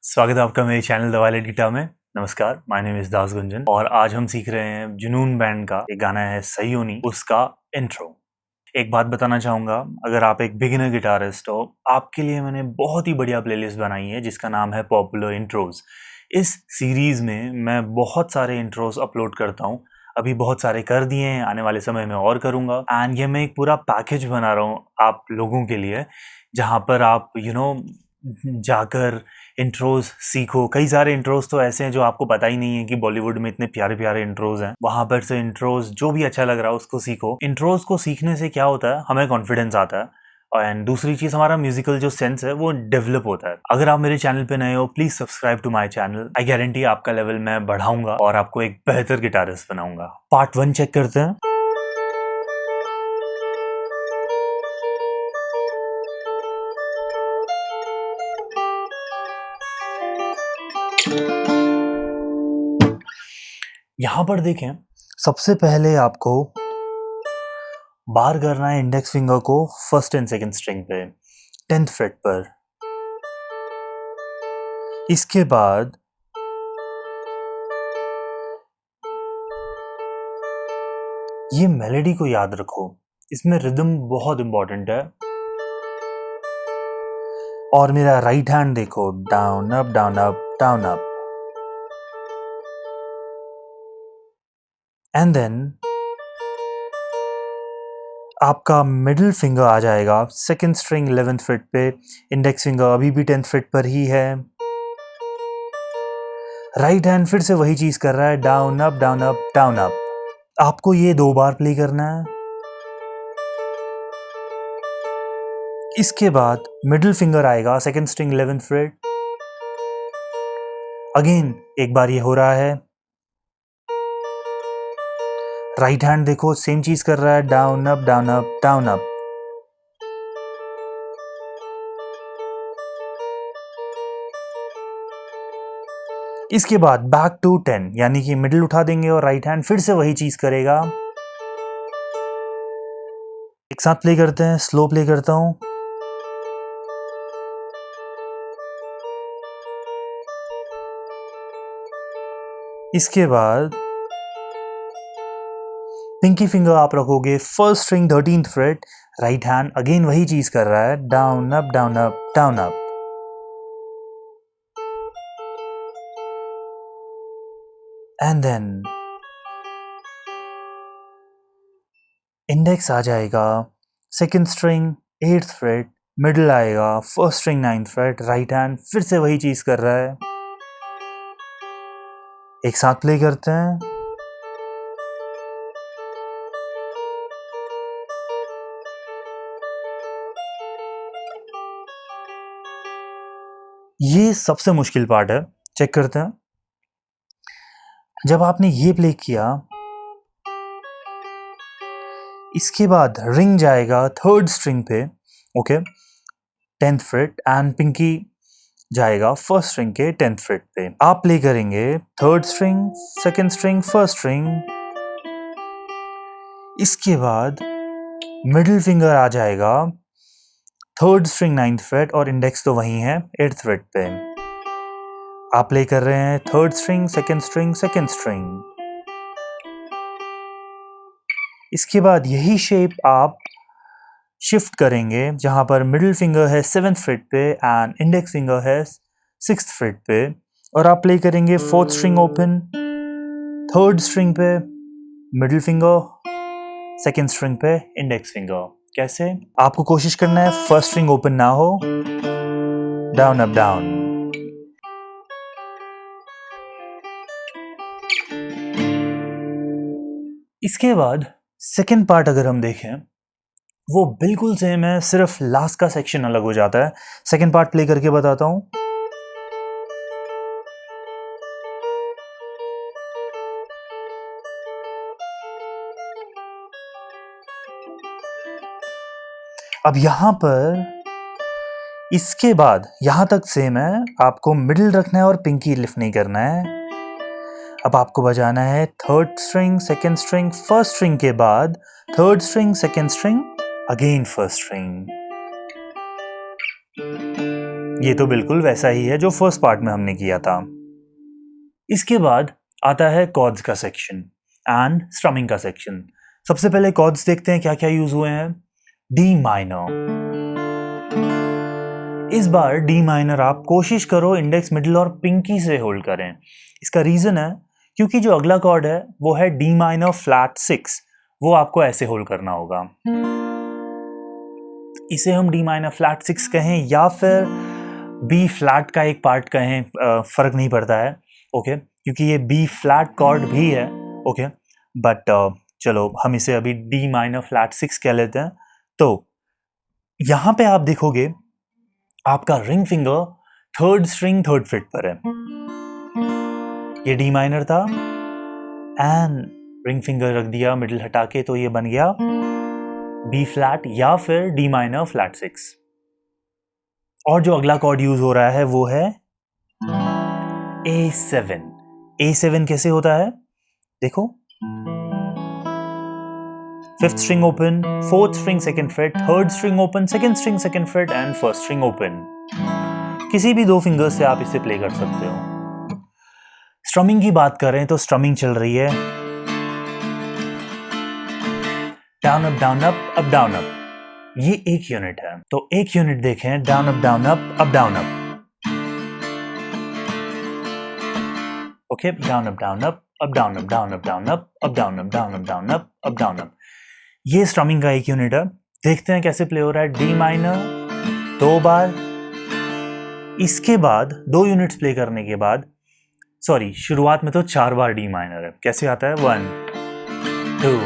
स्वागत है आपका मेरे चैनल द वायलेट गिटार में। नमस्कार, माय नेम इज दास गुंजन और आज हम सीख रहे हैं जुनून बैंड का एक गाना है सयोनी, उसका इंट्रो। एक बात बताना चाहूंगा, अगर आप एक बिगिनर गिटारिस्ट हो, आपके लिए मैंने बहुत ही बढ़िया प्लेलिस्ट बनाई है जिसका नाम है पॉपुलर इंट्रोज। इस सीरीज में मैं बहुत सारे इंट्रोज अपलोड करता हूँ। अभी बहुत सारे कर दिए हैं, आने वाले समय में और करूंगा। एंड ये मैं एक पूरा पैकेज बना रहा हूँ आप लोगों के लिए, जहाँ पर आप जाकर इंट्रोज सीखो। कई सारे इंट्रोज तो ऐसे हैं जो आपको पता ही नहीं है कि बॉलीवुड में इतने प्यारे प्यारे इंट्रोज हैं। वहां पर से इंट्रोज जो भी अच्छा लग रहा है उसको सीखो। इंट्रोज को सीखने से क्या होता है, हमें कॉन्फिडेंस आता है एंड दूसरी चीज हमारा म्यूजिकल जो सेंस है वो डेवलप होता है। अगर आप मेरे चैनल पे नए हो, please subscribe to my channel. I guarantee आपका लेवल मैं बढ़ाऊंगा और आपको एक बेहतर गिटारिस्ट बनाऊंगा। पार्ट 1 चेक करते हैं। यहां पर देखें, सबसे पहले आपको बार करना है इंडेक्स फिंगर को फर्स्ट एंड सेकंड स्ट्रिंग पे 10th फ्रेट पर। इसके बाद ये मेलोडी को याद रखो, इसमें रिदम बहुत इंपॉर्टेंट है। और मेरा राइट हैंड देखो, down up down up down up, and then आपका मिडिल फिंगर आ जाएगा सेकंड स्ट्रिंग 11th फ्रेट पे। इंडेक्स फिंगर अभी भी 10th फ्रेट पर ही है। राइट हैंड फिर से वही चीज कर रहा है, down up down up down up. आपको ये 2 बार प्ले करना है। इसके बाद मिडिल फिंगर आएगा second string 11th freight. Again एक बार ये हो रहा है। राइट हैंड देखो सेम चीज कर रहा है, down up down up down up. इसके बाद बैक टू 10, यानी कि मिडिल उठा देंगे और राइट हैंड फिर से वही चीज करेगा। एक साथ प्ले करते हैं, स्लो प्ले करता हूं। इसके बाद पिंकी फिंगर आप रखोगे first string 13th fret. Right hand again वही चीज कर रहा है, down up down up down up. And then index आ जाएगा second string 8th fret. Middle आएगा first string 9th fret. Right hand फिर से वही चीज कर रहा है। एक साथ प्ले करते हैं। ये सबसे मुश्किल पार्ट है, चेक करते हैं। जब आपने ये प्ले किया, इसके बाद रिंग जाएगा थर्ड स्ट्रिंग पे, okay, 10th fret, and pinky जाएगा फर्स्ट स्ट्रिंग के 10th फ्रेट पे। आप प्ले करेंगे third string, second string, first string. इसके बाद मिडिल फिंगर आ जाएगा थर्ड स्ट्रिंग 9th फ्रेट और इंडेक्स तो वही है 8th फ्रेट पे। आप प्ले कर रहे हैं third string, second string, second string. इसके बाद यही शेप आप शिफ्ट करेंगे, जहां पर मिडिल फिंगर है 7th फ्रेट पे एंड इंडेक्स फिंगर है 6th फ्रेट पे। और आप प्ले करेंगे fourth string open, third string पे मिडिल फिंगर, सेकंड स्ट्रिंग पे इंडेक्स फिंगर। कैसे? आपको कोशिश करना है फर्स्ट स्ट्रिंग ओपन ना हो, डाउन अप डाउन। इसके बाद सेकंड पार्ट अगर हम देखें, वो बिल्कुल सेम है, सिर्फ लास्ट का सेक्शन अलग हो जाता है। सेकंड पार्ट प्ले करके बताता हूं। अब यहां पर इसके बाद यहां तक सेम है, आपको मिडिल रखना है और पिंकी लिफ्ट नहीं करना है। अब आपको बजाना है third string, second string, first string के बाद third string, second string, again first string. ये तो बिल्कुल वैसा ही है जो फर्स्ट पार्ट में हमने किया था। इसके बाद आता है कॉर्ड्स का सेक्शन एंड स्ट्रमिंग का सेक्शन। सबसे पहले कॉर्ड्स देखते हैं क्या क्या यूज हुए हैं। D minor. इस बार डी माइनर आप कोशिश करो इंडेक्स, मिडिल और पिंकी से होल्ड करें। इसका रीजन है क्योंकि जो अगला कॉर्ड है वो है डी माइनर फ्लैट 6, वो आपको ऐसे होल्ड करना होगा। इसे हम डी माइनर फ्लैट 6 कहें या फिर बी फ्लैट का एक पार्ट कहें, फर्क नहीं पड़ता है, ओके, क्योंकि ये बी फ्लैट कॉर्ड भी है, ओके, बट चलो हम इसे अभी डी माइनर फ्लैट 6 कह लेते हैं। तो यहां पे आप देखोगे आपका ring finger third string third freight पर है। ये डी माइनर था एंड रिंग फिंगर रख दिया मिडिल हटा के, तो ये बन गया बी फ्लैट या फिर डी माइनर फ्लैट 6। और जो अगला कॉर्ड यूज हो रहा है वो है A7। A7 कैसे होता है देखो, fifth string open, fourth string second freight, third string open, second string second freight and first string open. किसी भी दो फिंगर्स से आप इसे प्ले कर सकते हो। स्ट्रमिंग की बात करें तो स्ट्रमिंग चल रही है down up down up up down up. ये एक यूनिट है, तो एक यूनिट देखें, down up down up down up. Okay, down up down up down up down up down up down up down up down up down up. ये strumming का एक unit है। देखते हैं कैसे प्ले हो रहा है। डी माइनर 2 बार, इसके बाद 2 यूनिट्स प्ले करने के बाद, सॉरी शुरुआत में तो 4 बार डी माइनर है। कैसे आता है 1 2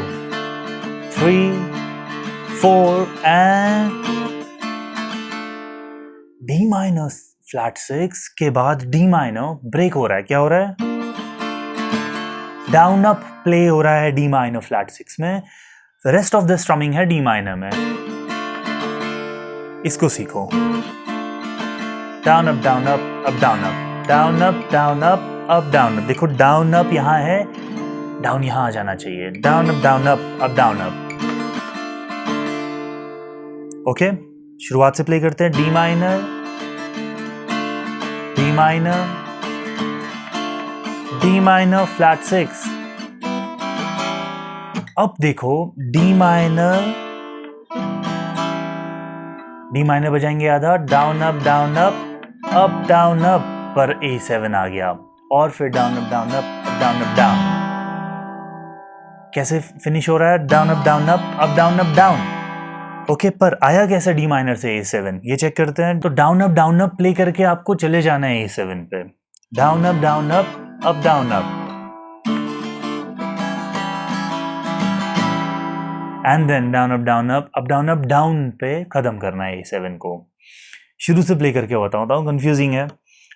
3 4 एंड डी माइनर फ्लैट 6 के बाद डी माइनर ब्रेक हो रहा है। क्या हो रहा है? डाउन अप प्ले हो रहा है डी माइनर फ्लैट 6 में। रेस्ट ऑफ द स्ट्रमिंग है डी माइनर में। इसको सीखो। Down up down up down up down up down up down up. देखो डाउन अप यहां है, डाउन यहां आ जाना चाहिए। Down up down up down up. Okay, शुरुआत से प्ले करते हैं। D minor D minor D minor flat 6। अब देखो डी माइनर बजाएंगे आधा, डाउन अप डाउन अप पर A7 आ गया, और फिर डाउन अप डाउन डाउन। कैसे फिनिश हो रहा है? Down up down. ओके, पर आया कैसे डी माइनर से A7, ये चेक करते हैं। तो डाउन अप प्ले करके आपको चले जाना है A7 पे। Down up down up and then down up down पे खत्म करना है A7 को। शुरू से प्ले करके बताता हूँ, कंफ्यूजिंग है,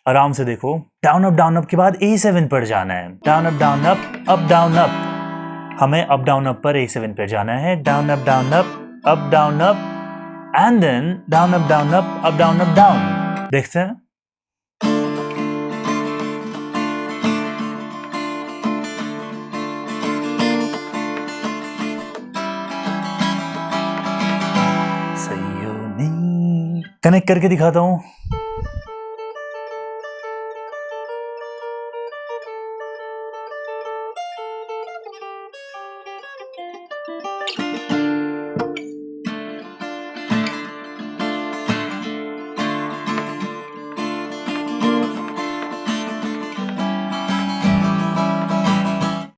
आराम से देखो। डाउन अप के बाद A7 पर जाना है। डाउन अप, हमें अप डाउन अप पर A7 पर जाना है। Down up and then down up down. देखते हैं। कनेक्ट करके दिखाता हूं।